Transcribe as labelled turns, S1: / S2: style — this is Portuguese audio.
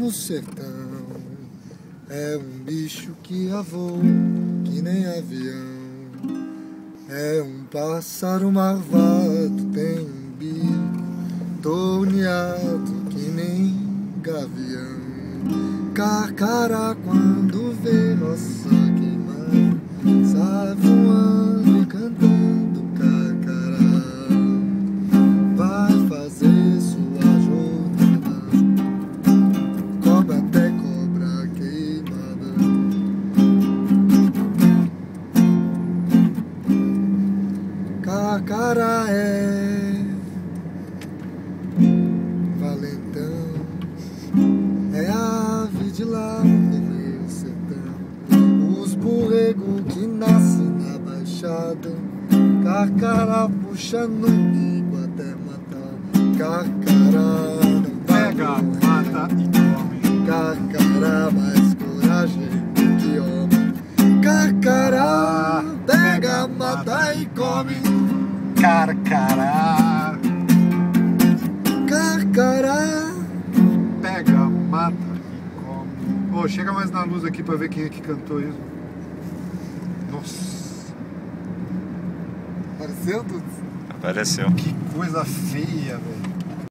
S1: no sertão. É um bicho que voa, que nem avião. É um pássaro marvado, tem um bico torneado, que nem gavião. Carcará quando vê roça queimar, sai voando e cantando carcará. Vai fazer sua jornada, cobra até cobra queimada. Carcará é valentão, é ave de lá do meu sertão. Os borregos que nascem na baixada, carcará puxa no bico até matar. Carcará não
S2: pega, mata e come.
S1: Carcará mais coragem que homem. Carcará pega, mata e come.
S2: Carcará
S1: Carcará
S2: pega, mata e come. Ô, chega mais na luz aqui pra ver quem é que cantou isso. Nossa,
S1: apareceu tudo.
S3: Apareceu.
S2: que coisa feia, velho.